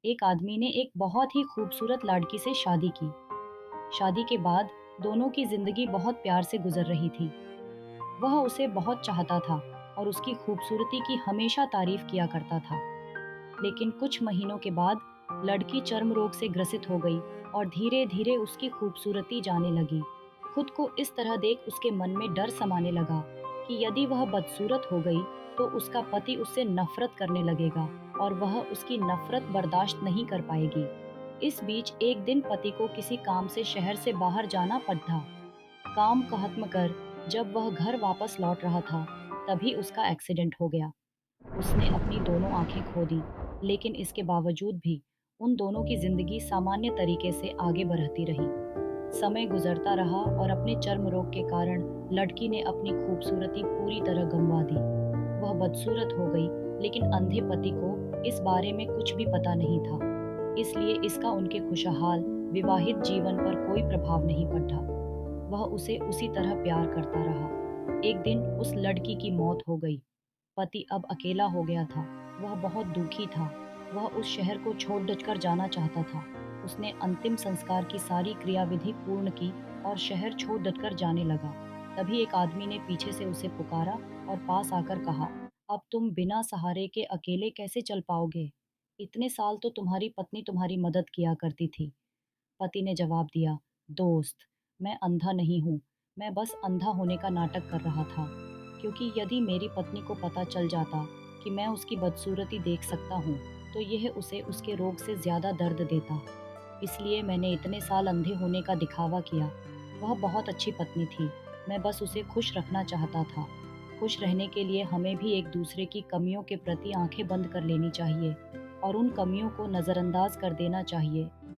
एक आदमी ने एक बहुत ही खूबसूरत लड़की से शादी की। शादी के बाद दोनों की जिंदगी बहुत प्यार से गुजर रही थी। वह उसे बहुत चाहता था और उसकी खूबसूरती की हमेशा तारीफ किया करता था। लेकिन कुछ महीनों के बाद लड़की चर्म रोग से ग्रसित हो गई और धीरे धीरे उसकी खूबसूरती जाने लगी। खुद को इस तरह देख उसके मन में डर समाने लगा कि यदि वह बदसूरत हो गई तो उसका पति उससे नफरत करने लगेगा और वह उसकी नफरत बर्दाश्त नहीं कर पाएगी। इस बीच एक दिन पति को किसी काम से शहर से बाहर जाना पड़ा। काम खत्म कर जब वह घर वापस लौट रहा था, तभी उसका एक्सीडेंट हो गया। उसने अपनी दोनों आंखें खो दी, लेकिन इसके बावजूद भी उन दोनों की जिंदगी सामान्य तरीके से आगे बढ़ती रही। समय गुजरता रहा और अपने चर्म रोग के कारण लड़की ने अपनी खूबसूरती पूरी तरह गंवा दी। वह बदसूरत हो गई, लेकिन अंधे पति को इस बारे में कुछ भी पता नहीं था। इसलिए इसका उनके खुशहाल विवाहित जीवन पर कोई प्रभाव नहीं पड़ा। वह उसे उसी तरह प्यार करता रहा। एक दिन उस लड़की की मौत हो गई। पति अब अकेला हो गया था। वह बहुत दुखी था। वह उस शहर को छोड़ कर जाना चाहता था। उसने अंतिम संस्कार की सारी क्रियाविधि पूर्ण की और शहर छोड़ कर जाने लगा। तभी एक आदमी ने पीछे से उसे पुकारा और पास आकर कहा, अब तुम बिना सहारे के अकेले कैसे चल पाओगे? इतने साल तो तुम्हारी पत्नी तुम्हारी मदद किया करती थी। पति ने जवाब दिया, दोस्त, मैं अंधा नहीं हूँ। मैं बस अंधा होने का नाटक कर रहा था, क्योंकि यदि मेरी पत्नी को पता चल जाता कि मैं उसकी बदसूरती देख सकता हूँ, तो यह उसे उसके रोग से ज़्यादा दर्द देता। इसलिए मैंने इतने साल अंधे होने का दिखावा किया। वह बहुत अच्छी पत्नी थी। मैं बस उसे खुश रखना चाहता था। खुश रहने के लिए हमें भी एक दूसरे की कमियों के प्रति आंखें बंद कर लेनी चाहिए और उन कमियों को नज़रअंदाज कर देना चाहिए